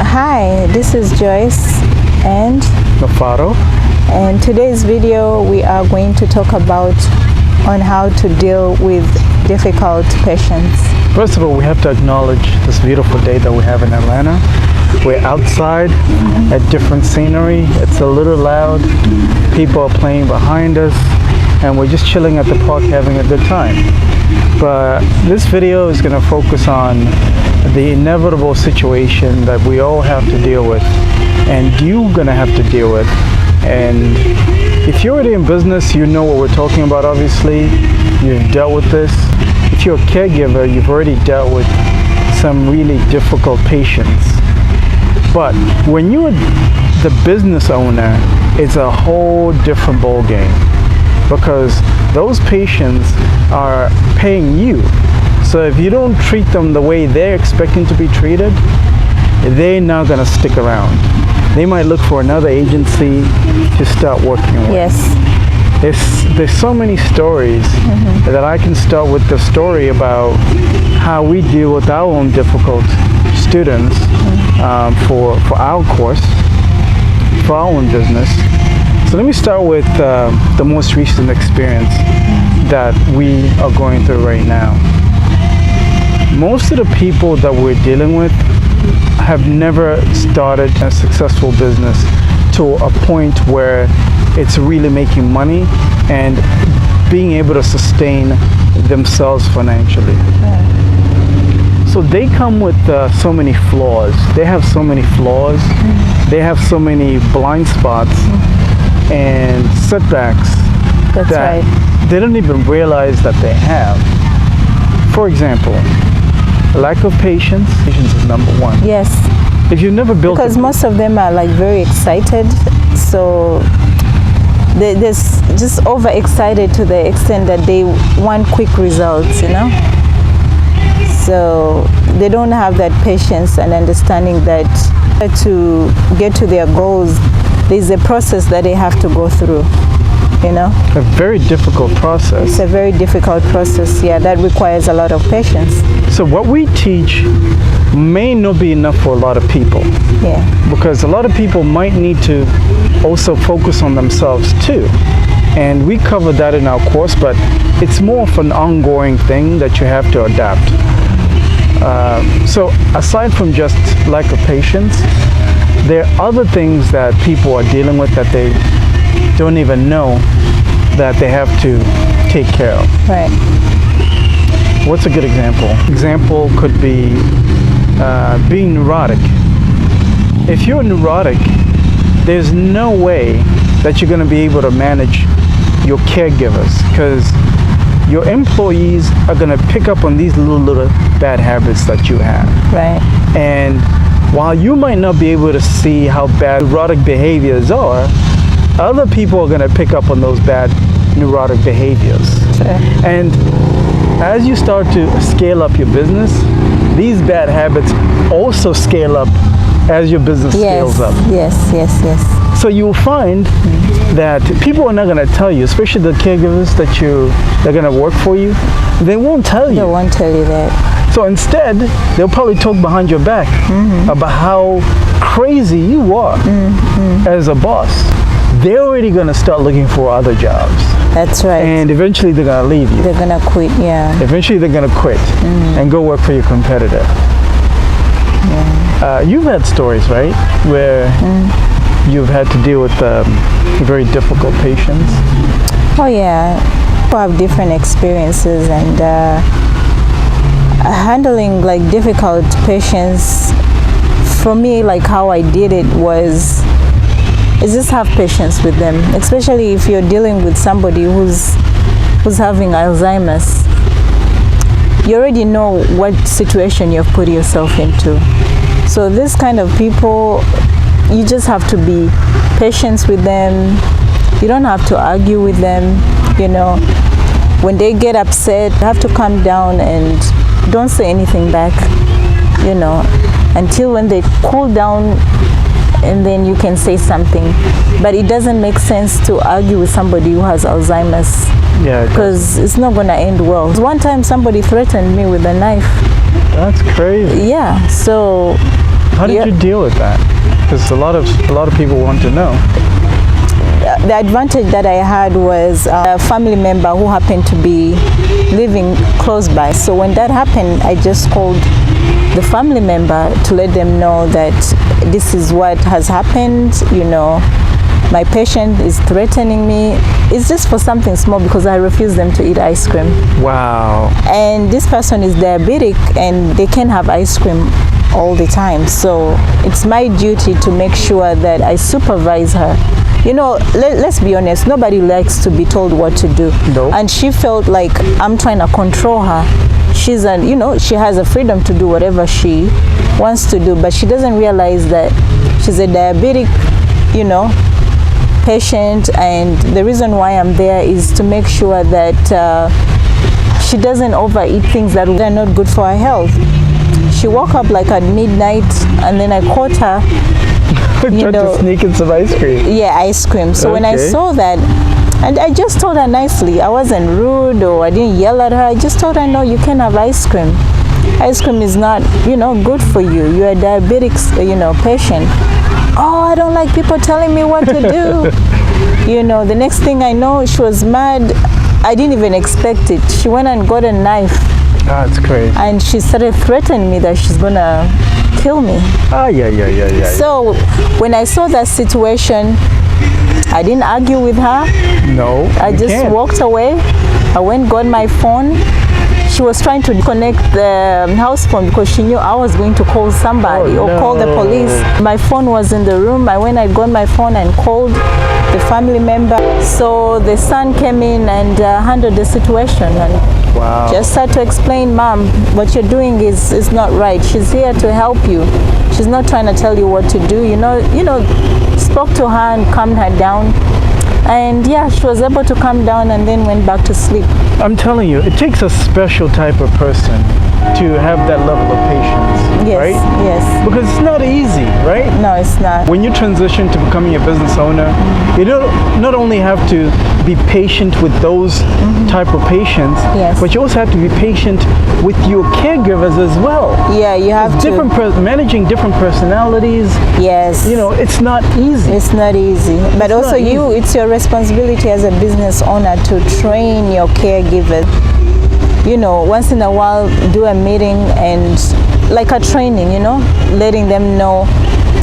Hi, this is Joyce and Nofaro. in today's video we are going to talk about on how to deal with difficult patients. First of all, we have to acknowledge this beautiful day that we have in Atlanta. We're outside at different scenery. It's a little loud. People are playing behind us and we're just chilling at the park having a good time. But this video is going to focus on the inevitable situation that we all have to deal with and you're going to have to deal with. And if you're already in business, you know what we're talking about. Obviously, you've dealt with this. If you're a caregiver, you've already dealt with some really difficult patients. But when you're the business owner, it's a whole different ball game because those patients are paying you. So if you don't treat them the way they're expecting to be treated, they're not going to stick around. They might look for another agency to start working with. Yes. There's so many stories that I can start with the story about how we deal with our own difficult students for our course, for our own business. So let me start with the most recent experience that we are going through right now. Most of the people that we're dealing with have never started a successful business to a point where it's really making money and being able to sustain themselves financially. So they come with so many flaws. They have so many flaws. They have so many blind spots and setbacks that they don't even realize that they have. For example, lack of patience. Patience is number one. Yes. If you've never built because most of them are like very excited, so they're just overexcited to the extent that they want quick results, you know. So they don't have that patience and understanding that to get to their goals, there's a process that they have to go through, you know. A very difficult process. It's a very difficult process, yeah, that requires a lot of patience. So what we teach may not be enough for a lot of people. Yeah. Because a lot of people might need to also focus on themselves too. And we cover that in our course, but it's more of an ongoing thing that you have to adapt. So aside from just lack of patience, there are other things that people are dealing with that they don't even know that they have to take care of. Right. What's a good example? Example could be being neurotic. If you're neurotic, there's no way that you're going to be able to manage your caregivers because your employees are going to pick up on these little bad habits that you have. Right. And while you might not be able to see how bad neurotic behaviors are, other people are going to pick up on those bad neurotic behaviors. Sure. And as you start to scale up your business, these bad habits also scale up as your business scales up. Yes, yes, yes. So you will find that people are not going to tell you, especially the caregivers they're going to work for you, they won't tell you. They won't tell you that. So instead, they'll probably talk behind your back about how crazy you are as a boss. They're already going to start looking for other jobs. That's right. And eventually they're going to leave you. They're going to quit, yeah. Eventually they're going to quit and go work for your competitor. Yeah. You've had stories, right, where you've had to deal with very difficult patients? Oh yeah, people have different experiences, and handling like difficult patients, for me, like how I did it is just have patience with them, especially if you're dealing with somebody who's having Alzheimer's. You already know what situation you've put yourself into. So this kind of people, you just have to be patient with them. You don't have to argue with them, you know. When they get upset, you have to calm down and don't say anything back, you know, until when they cool down, and then you can say something. But it doesn't make sense to argue with somebody who has Alzheimer's. Yeah. Because it's not going to end well. One time somebody threatened me with a knife. That's crazy. Yeah, so How did you deal with that? Because a lot of people want to know. The advantage that I had was a family member who happened to be living close by. So when that happened, I just called the family member to let them know that this is what has happened. You know, my patient is threatening me. It's just for something small because I refuse them to eat ice cream. Wow. And this person is diabetic and they can't have ice cream all the time. So it's my duty to make sure that I supervise her. You know, let's be honest, nobody likes to be told what to do. No. And she felt like I'm trying to control her. She's an, you know, she has a freedom to do whatever she wants to do, but she doesn't realize that she's a diabetic, you know, patient, and the reason why I'm there is to make sure that she doesn't overeat things that are not good for her health. She woke up like at midnight, and then I caught her Tried to sneak in some ice cream. Yeah, ice cream. So when I saw that, and I just told her nicely, I wasn't rude or I didn't yell at her. I just told her, no, you can't have ice cream. Ice cream is not, you know, good for you. You're a diabetic, you know, patient. Oh, I don't like people telling me what to do. You know, the next thing I know, she was mad. I didn't even expect it. She went and got a knife. That's crazy. And she started threatening me that she's gonna kill me. Yeah. So when I saw that situation, I didn't argue with her. No. I just walked away. I went, got my phone. She was trying to connect the house phone because she knew I was going to call somebody or call the police. My phone was in the room. I went, I got my phone and called the family member. So the son came in and handled the situation and just had to explain, Mom, what you're doing is not right. She's here to help you. She's not trying to tell you what to do. You know, spoke to her and calmed her down. And yeah, she was able to calm down and then went back to sleep. I'm telling you, it takes a special type of person to have that level of patience, Yes, right? yes. Because it's not easy, right? No, it's not. When you transition to becoming a business owner, you don't not only have to be patient with those type of patients, but you also have to be patient with your caregivers as well. Yeah, you have to. Managing different personalities. Yes. You know, it's not easy. It's not easy. But also it's your responsibility as a business owner to train your caregivers. You know, once in a while do a meeting and like a training, you know, letting them know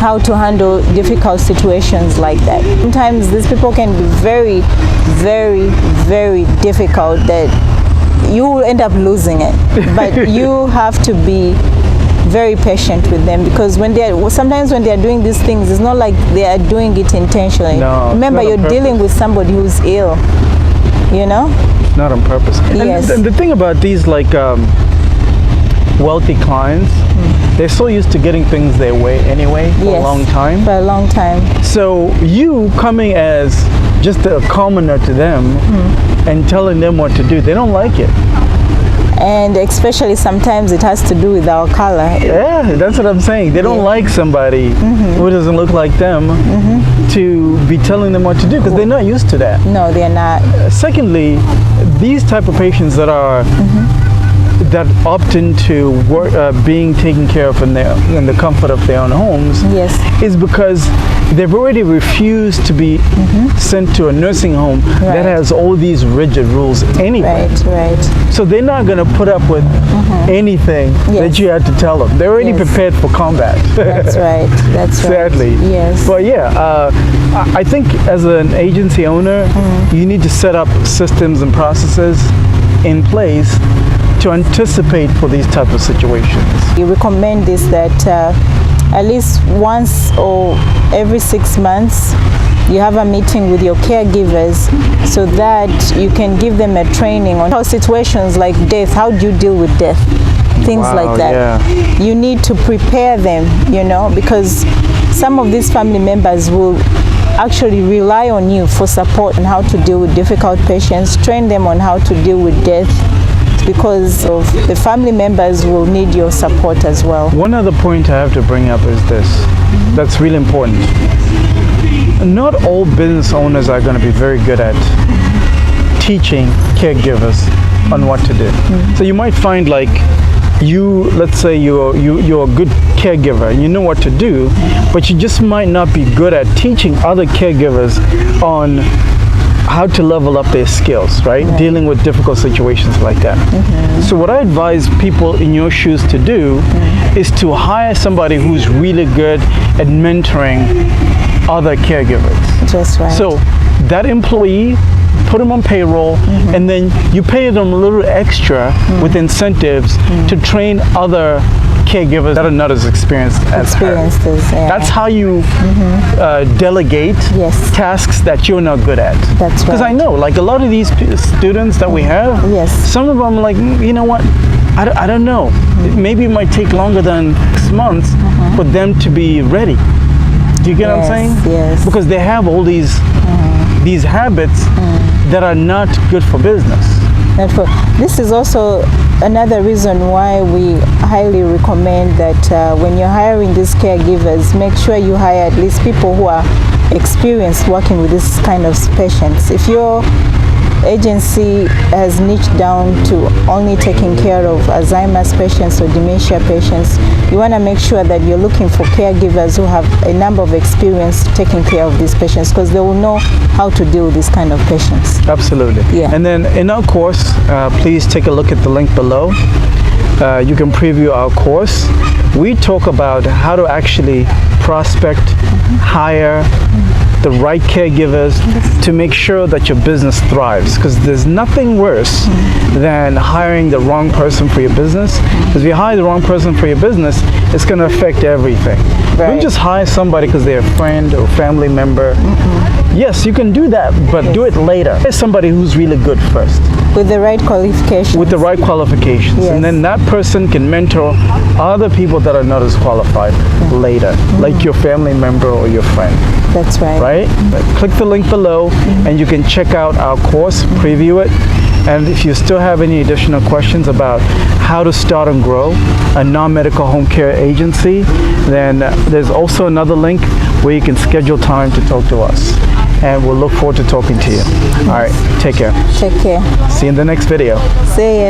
how to handle difficult situations like that. Sometimes these people can be very, very, very difficult that you will end up losing it. But you have to be very patient with them because sometimes when they are doing these things, it's not like they are doing it intentionally. No, remember, you're dealing with somebody who's ill, you know? It's not on purpose. Yes. And the thing about these like wealthy clients, they're so used to getting things their way anyway for a long time. For a long time. So you coming as just a commoner to them and telling them what to do, they don't like it. And especially sometimes it has to do with our color. Yeah, that's what I'm saying. They don't like somebody who doesn't look like them to be telling them what to do because they're not used to that. No, they're not. Secondly, these type of patients that are that opt into being taken care of in the comfort of their own homes is because they've already refused to be sent to a nursing home that has all these rigid rules anyway. Right. So they're not going to put up with anything that you had to tell them. They're already prepared for combat. That's right. That's right. Sadly. Yes. But yeah, I think as an agency owner, you need to set up systems and processes in place to anticipate for these type of situations. You recommend this that at least once or every 6 months you have a meeting with your caregivers so that you can give them a training on how situations like death, how do you deal with death, things like that. You need to prepare them, you know, because some of these family members will actually rely on you for support on how to deal with difficult patients, train them on how to deal with death, because of the family members will need your support as well. One other point I have to bring up is this, that's really important. Not all business owners are going to be very good at teaching caregivers on what to do. So you might find like let's say you're a good caregiver, you know what to do, but you just might not be good at teaching other caregivers on how to level up their skills, right? Dealing with difficult situations like that. So what I advise people in your shoes to do is to hire somebody who's really good at mentoring other caregivers. Just right. So that employee, put them on payroll, and then you pay them a little extra with incentives to train other caregivers that are not as experienced as her. Yeah. That's how you delegate tasks that you're not good at. That's right. Because I know, like a lot of these students that we have, some of them like, you know what, I don't know. Maybe it might take longer than 6 months for them to be ready. Do you get what I'm saying? Yes. Because they have all these habits that are not good for business. This is also another reason why we highly recommend that when you're hiring these caregivers, make sure you hire at least people who are experienced working with this kind of patients. If your agency has niched down to only taking care of Alzheimer's patients or dementia patients, you want to make sure that you're looking for caregivers who have a number of experience taking care of these patients, because they will know how to deal with this kind of patients. Absolutely. Yeah. And then in our course, please take a look at the link below. You can preview our course. We talk about how to actually prospect, hire the right caregivers to make sure that your business thrives, because there's nothing worse than hiring the wrong person for your business. Because if you hire the wrong person for your business, it's going to affect everything. Right. Don't just hire somebody because they're a friend or family member. Yes, you can do that, but do it later. Hire somebody who's really good first. With the right qualifications. With the right qualifications. And then that person can mentor other people that are not as qualified later, like your family member or your friend. That's right. Right? Click the link below and you can check out our course, preview it. And if you still have any additional questions about how to start and grow a non-medical home care agency, then there's also another link where you can schedule time to talk to us. And we'll look forward to talking to you. All right, take care. Take care. See you in the next video. See ya.